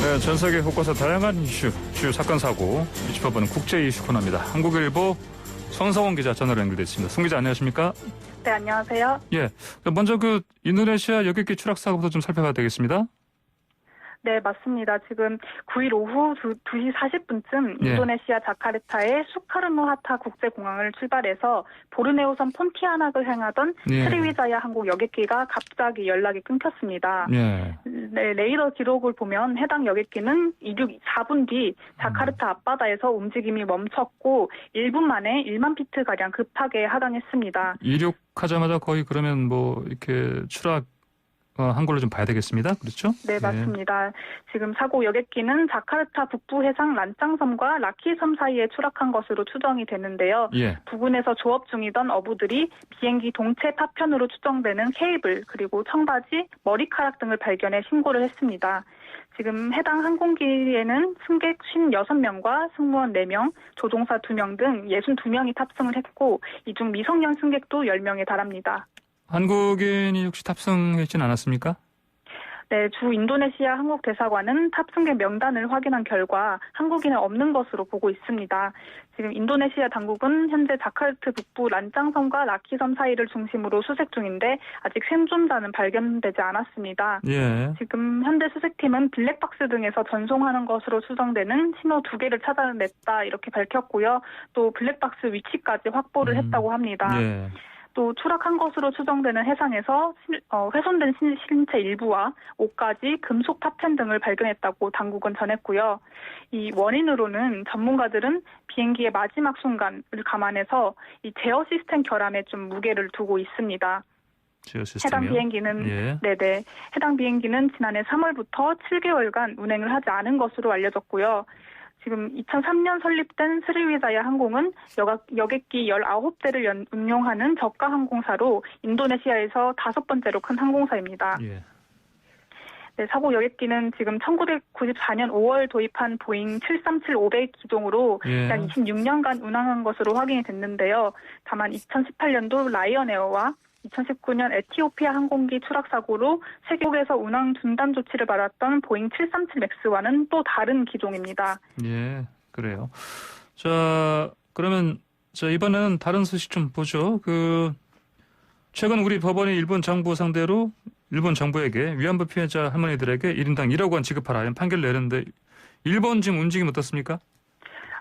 네, 전 세계 곳곳의 다양한 이슈, 주요 사건 사고 짚어보는 국제 이슈 코너입니다. 한국일보 손성원 기자 전화로 연결돼 있습니다. 송 기자 안녕하십니까? 네, 안녕하세요. 예, 먼저 인도네시아 여객기 추락 사고부터 좀 살펴봐야 되겠습니다. 네, 맞습니다. 지금 9일 오후 2시 40분쯤 예. 인도네시아 자카르타의 수카르노하타 국제공항을 출발해서 보르네오섬 폰티아낙을 향하던 예. 스리위자야 항공 여객기가 갑자기 연락이 끊겼습니다. 예. 네, 레이더 기록을 보면 해당 여객기는 이륙 4분 뒤 자카르타 앞바다에서 움직임이 멈췄고 1분 만에 1만 피트가량 급하게 하강했습니다. 이륙하자마자 거의 그러면 이렇게 추락 한 걸로 좀 봐야 되겠습니다. 그렇죠? 네, 맞습니다. 지금 사고 여객기는 자카르타 북부 해상 란짱섬과 라키섬 사이에 추락한 것으로 추정이 되는데요. 예. 부근에서 조업 중이던 어부들이 비행기 동체 파편으로 추정되는 케이블 그리고 청바지, 머리카락 등을 발견해 신고를 했습니다. 지금 해당 항공기에는 승객 56명과 승무원 4명, 조종사 2명 등 62명이 탑승을 했고 이 중 미성년 승객도 10명에 달합니다. 한국인이 혹시 탑승했진 않았습니까? 네, 주 인도네시아 한국대사관은 탑승객 명단을 확인한 결과 한국인은 없는 것으로 보고 있습니다. 지금 인도네시아 당국은 현재 자카르타 북부 란짱섬과 라키섬 사이를 중심으로 수색 중인데 아직 생존자는 발견되지 않았습니다. 예. 지금 현대 수색팀은 블랙박스 등에서 전송하는 것으로 추정되는 신호 2개를 찾아냈다 이렇게 밝혔고요. 또 블랙박스 위치까지 확보를 했다고 합니다. 예. 또 추락한 것으로 추정되는 해상에서 훼손된 신체 일부와 옷가지, 금속 파편 등을 발견했다고 당국은 전했고요. 이 원인으로는 전문가들은 비행기의 마지막 순간을 감안해서 이 제어 시스템 결함에 좀 무게를 두고 있습니다. 제어 시스템이요? 해당 비행기는 지난해 3월부터 7개월간 운행을 하지 않은 것으로 알려졌고요. 지금 2003년 설립된 스리위자야 항공은 여객기 19대를 운용하는 저가 항공사로 인도네시아에서 5번째로 큰 항공사입니다. 예. 네, 사고 여객기는 지금 1994년 5월 도입한 보잉 737-500 기종으로 예. 약 26년간 운항한 것으로 확인이 됐는데요. 다만 2018년도 라이언에어와 2019년 에티오피아 항공기 추락 사고로 세계에서 운항 중단 조치를 받았던 보잉 737 맥스와는 또 다른 기종입니다. 예, 그래요. 자, 그러면 이번에는 다른 소식 좀 보죠. 최근 우리 법원이 일본 정부 상대로 일본 정부에게 위안부 피해자 할머니들에게 1인당 1억 원 지급하라 이런 판결을 내렸는데 일본 지금 움직임 어떻습니까?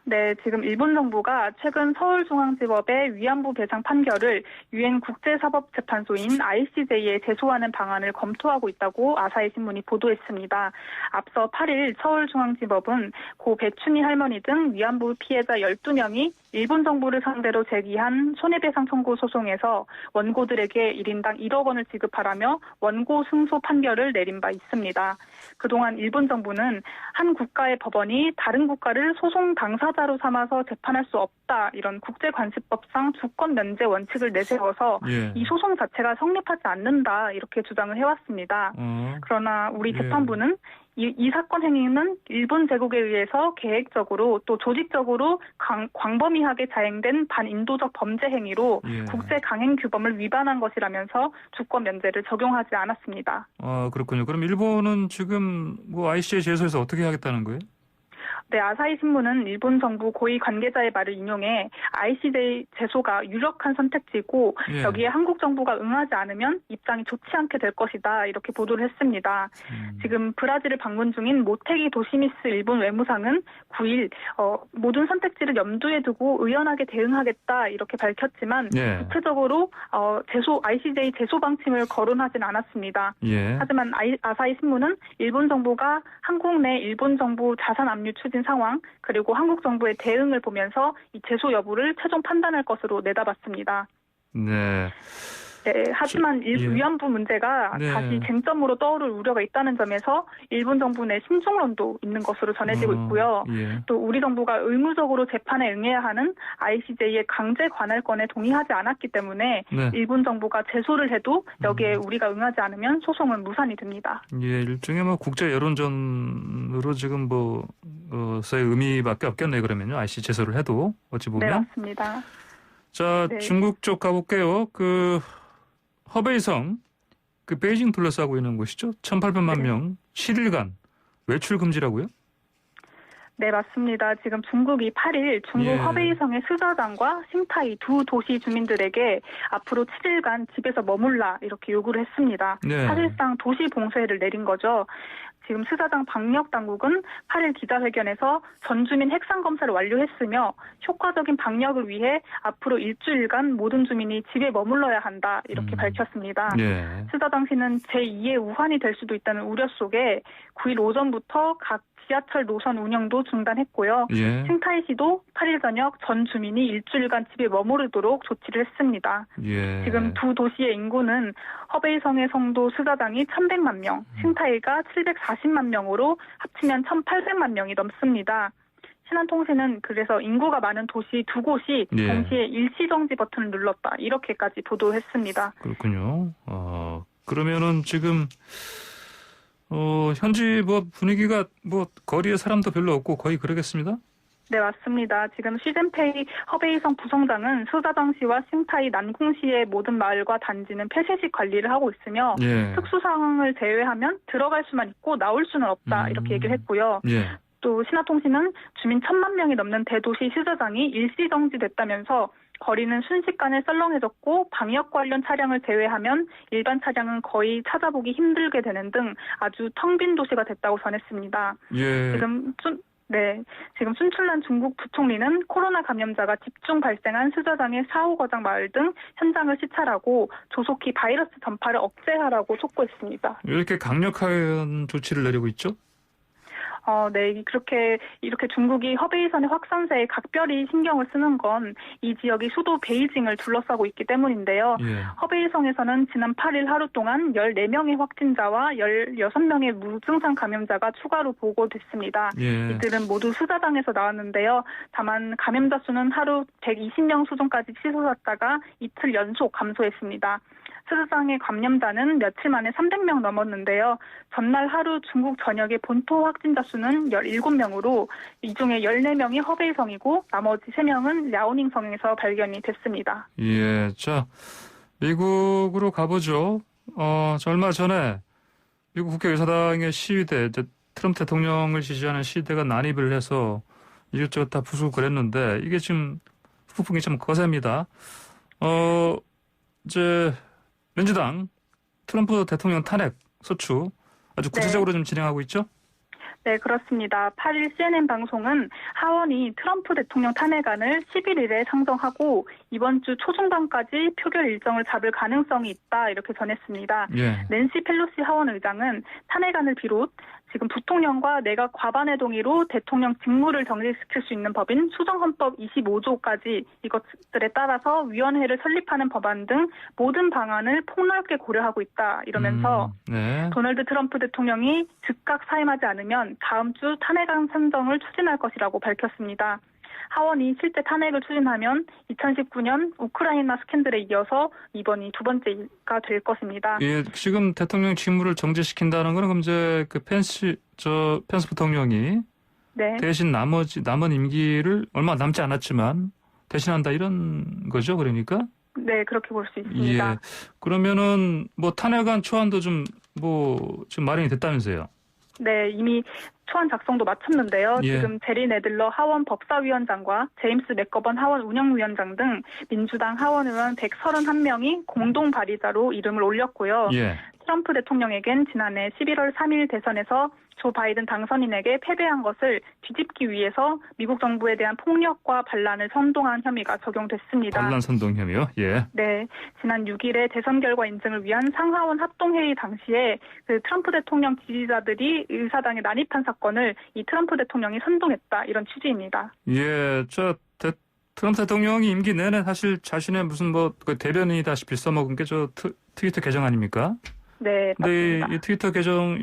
네, 지금 일본 정부가 최근 서울중앙지법의 위안부 배상 판결을 유엔 국제사법재판소인 ICJ에 제소하는 방안을 검토하고 있다고 아사히 신문이 보도했습니다. 앞서 8일 서울중앙지법은 고 배춘희 할머니 등 위안부 피해자 12명이 일본 정부를 상대로 제기한 손해배상 청구 소송에서 원고들에게 1인당 1억 원을 지급하라며 원고 승소 판결을 내린 바 있습니다. 그동안 일본 정부는 한 국가의 법원이 다른 국가를 소송 당사자로 삼아서 재판할 수 없다 이런 국제관습법상 주권 면제 원칙을 내세워서 예. 이 소송 자체가 성립하지 않는다 이렇게 주장을 해왔습니다. 그러나 우리 재판부는 이 사건 행위는 일본 제국에 의해서 계획적으로 또 조직적으로 광범위하게 자행된 반인도적 범죄 행위로 예. 국제 강행 규범을 위반한 것이라면서 주권 면제를 적용하지 않았습니다. 그렇군요. 그럼 일본은 지금 ICJ 제소에서 어떻게 하겠다는 거예요? 네, 아사히 신문은 일본 정부 고위 관계자의 말을 인용해 ICJ 제소가 유력한 선택지고 예. 여기에 한국 정부가 응하지 않으면 입장이 좋지 않게 될 것이다 이렇게 보도를 했습니다. 지금 브라질을 방문 중인 모테기 도시미스 일본 외무상은 9일 모든 선택지를 염두에 두고 의연하게 대응하겠다 이렇게 밝혔지만 예. 구체적으로 ICJ 제소 방침을 거론하진 않았습니다. 예. 하지만 아사히 신문은 일본 정부가 한국 내 일본 정부 자산 압류 추진 상황 그리고 한국 정부의 대응을 보면서 이 제소 여부를 최종 판단할 것으로 내다봤습니다. 네. 네, 하지만 위안부 문제가 네. 다시 쟁점으로 떠오를 우려가 있다는 점에서 일본 정부 내 신중론도 있는 것으로 전해지고 있고요. 예. 또 우리 정부가 의무적으로 재판에 응해야 하는 ICJ의 강제 관할권에 동의하지 않았기 때문에 네. 일본 정부가 제소를 해도 여기에 우리가 응하지 않으면 소송은 무산이 됩니다. 예, 일종의 국제 여론전으로 지금 서의 의미밖에 없겠네요. 그러면요. IC 제소를 해도 어찌 보면. 네, 맞습니다. 자, 네. 중국 쪽 가볼게요. 허베이성, 베이징 둘러싸고 있는 곳이죠. 1,800만 명 7일간 외출 금지라고요? 네, 맞습니다. 지금 중국이 8일 중국 예. 허베이성의 스저당과 싱타이 두 도시 주민들에게 앞으로 7일간 집에서 머물라 이렇게 요구를 했습니다. 네. 사실상 도시 봉쇄를 내린 거죠. 지금 스저당 방역 당국은 8일 기자회견에서 전 주민 핵산 검사를 완료했으며 효과적인 방역을 위해 앞으로 일주일간 모든 주민이 집에 머물러야 한다 이렇게 밝혔습니다. 예. 스저당시는 제2의 우한이 될 수도 있다는 우려 속에 9일 오전부터 각 지하철 노선 운영도 중단했고요. 예. 싱타이시도 8일 저녁 전 주민이 일주일간 집에 머무르도록 조치를 했습니다. 예. 지금 두 도시의 인구는 허베이성의 성도 스저당이 1,100만 명, 싱타이가 740만 명으로 합치면 1,800만 명이 넘습니다. 신한통신은 그래서 인구가 많은 도시 두 곳이 예. 동시에 일시정지 버튼을 눌렀다. 이렇게까지 보도했습니다. 그렇군요. 그러면은 지금 현지 뭐 분위기가 뭐 거리에 사람도 별로 없고 거의 그러겠습니다. 네, 맞습니다. 지금 시진페이 허베이성 부성장은 스저당시와 싱타이 난궁시의 모든 마을과 단지는 폐쇄식 관리를 하고 있으며 예. 특수 상황을 제외하면 들어갈 수만 있고 나올 수는 없다. 이렇게 얘기를 했고요. 예. 또 신화통신은 주민 1,000만 명이 넘는 대도시 시저장이 일시정지됐다면서 거리는 순식간에 썰렁해졌고 방역 관련 차량을 제외하면 일반 차량은 거의 찾아보기 힘들게 되는 등 아주 텅 빈 도시가 됐다고 전했습니다. 예. 지금 순출난 중국 부총리는 코로나 감염자가 집중 발생한 스저장의 사오거장 마을 등 현장을 시찰하고 조속히 바이러스 전파를 억제하라고 촉구했습니다. 왜 이렇게 강력한 조치를 내리고 있죠? 네, 이렇게 중국이 허베이선의 확산세에 각별히 신경을 쓰는 건 이 지역이 수도 베이징을 둘러싸고 있기 때문인데요. 예. 허베이성에서는 지난 8일 하루 동안 14명의 확진자와 16명의 무증상 감염자가 추가로 보고됐습니다. 예. 이들은 모두 스자당에서 나왔는데요. 다만 감염자 수는 하루 120명 수준까지 치솟았다가 이틀 연속 감소했습니다. 스자당의 감염자는 며칠 만에 300명 넘었는데요. 전날 하루 중국 전역의 본토 확진자 수는 17명으로 이 중에 14명이 허베이성이고 나머지 3명은 랴오닝성에서 발견이 됐습니다. 예. 자, 미국으로 가보죠. 얼마 전에 미국 국회의사당의 시위대, 트럼프 대통령을 지지하는 시위대가 난입을 해서 이것저것 다 부수고 그랬는데 이게 지금 후폭풍이 좀 거셉니다. 민주당 트럼프 대통령 탄핵 소추 아주 구체적으로 좀 진행하고 있죠? 네, 그렇습니다. 8일 CNN 방송은 하원이 트럼프 대통령 탄핵안을 11일에 상정하고 이번 주 초중반까지 표결 일정을 잡을 가능성이 있다 이렇게 전했습니다. 예. 낸시 펠로시 하원 의장은 탄핵안을 비롯 지금 부통령과 내각 과반의 동의로 대통령 직무를 정지시킬 수 있는 법인 수정헌법 25조까지 이것들에 따라서 위원회를 설립하는 법안 등 모든 방안을 폭넓게 고려하고 있다 이러면서 네. 도널드 트럼프 대통령이 즉각 사임하지 않으면 다음 주 탄핵안 선정을 추진할 것이라고 밝혔습니다. 하원이 실제 탄핵을 추진하면 2019년 우크라이나 스캔들에 이어서 이번이 두 번째가 될 것입니다. 예, 지금 대통령 직무를 정지시킨다는 거는 그럼 이제 그 펜스 부통령이 네. 대신 남은 임기를 얼마 남지 않았지만 대신한다 이런 거죠, 그러니까? 네, 그렇게 볼 수 있습니다. 예. 그러면은 뭐 탄핵안 초안도 지금 마련이 됐다면서요? 네, 이미 초안 작성도 마쳤는데요. 예. 지금 제리 네들러 하원 법사위원장과 제임스 맥거번 하원 운영위원장 등 민주당 하원 의원 131명이 공동 발의자로 이름을 올렸고요. 예. 트럼프 대통령에겐 지난해 11월 3일 대선에서 조 바이든 당선인에게 패배한 것을 뒤집기 위해서 미국 정부에 대한 폭력과 반란을 선동한 혐의가 적용됐습니다. 반란 선동 혐의요? 예. 네, 지난 6일에 대선 결과 인증을 위한 상하원 합동회의 당시에 그 트럼프 대통령 지지자들이 의사당에 난입한 사건을 이 트럼프 대통령이 선동했다 이런 취지입니다. 예, 트럼프 대통령이 임기 내내 사실 자신의 무슨 그 대변인이다시피 써먹은 게 트위터 계정 아닙니까? 네, 근데 맞습니다. 이 트위터 계정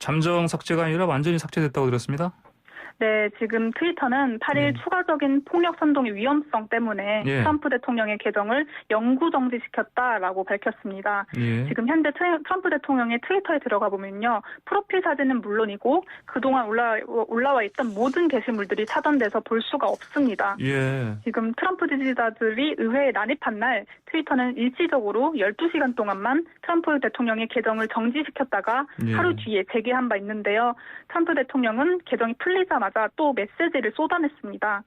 잠정 삭제가 아니라 완전히 삭제됐다고 들었습니다. 네, 지금 트위터는 8일 추가적인 폭력 선동의 위험성 때문에 예. 트럼프 대통령의 계정을 영구 정지시켰다라고 밝혔습니다. 예. 지금 현재 트럼프 대통령의 트위터에 들어가 보면요. 프로필 사진은 물론이고 그동안 올라와 있던 모든 게시물들이 차단돼서 볼 수가 없습니다. 예. 지금 트럼프 지지자들이 의회에 난입한 날 트위터는 일시적으로 12시간 동안만 트럼프 대통령의 계정을 정지시켰다가 예. 하루 뒤에 재개한 바 있는데요. 트럼프 대통령은 계정이 풀리자마자 또 메시지를 쏟아냈습니다.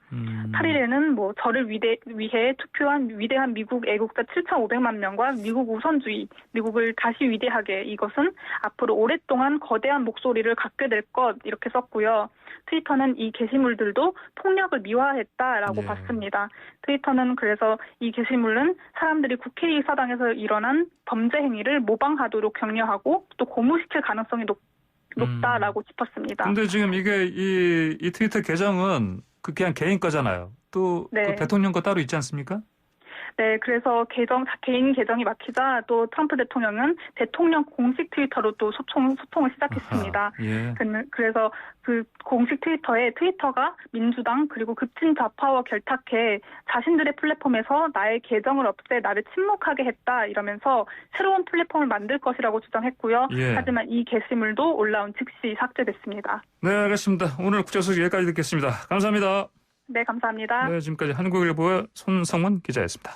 8일에는 저를 위해 투표한 위대한 미국 애국자 7,500만 명과 미국 우선주의, 미국을 다시 위대하게 이것은 앞으로 오랫동안 거대한 목소리를 갖게 될 것 이렇게 썼고요. 트위터는 이 게시물들도 폭력을 미화했다라고 예. 봤습니다. 트위터는 그래서 이 게시물은 사람들이 국회의사당에서 일어난 범죄 행위를 모방하도록 격려하고 또 고무시킬 가능성이 높다라고 짚었습니다. 근데 지금 이게 이 트위터 계정은 그냥 개인 거잖아요. 또 네. 그 대통령 거 따로 있지 않습니까? 네, 그래서 개인 계정이 막히자 또 트럼프 대통령은 대통령 공식 트위터로 또 소통을 시작했습니다. 아하, 예. 그래서 그 공식 트위터에 트위터가 민주당 그리고 급진 좌파와 결탁해 자신들의 플랫폼에서 나의 계정을 없애 나를 침묵하게 했다 이러면서 새로운 플랫폼을 만들 것이라고 주장했고요. 예. 하지만 이 게시물도 올라온 즉시 삭제됐습니다. 네, 알겠습니다. 오늘 국제소식 여기까지 듣겠습니다. 감사합니다. 네, 감사합니다. 네, 지금까지 한국일보의 손성원 기자였습니다.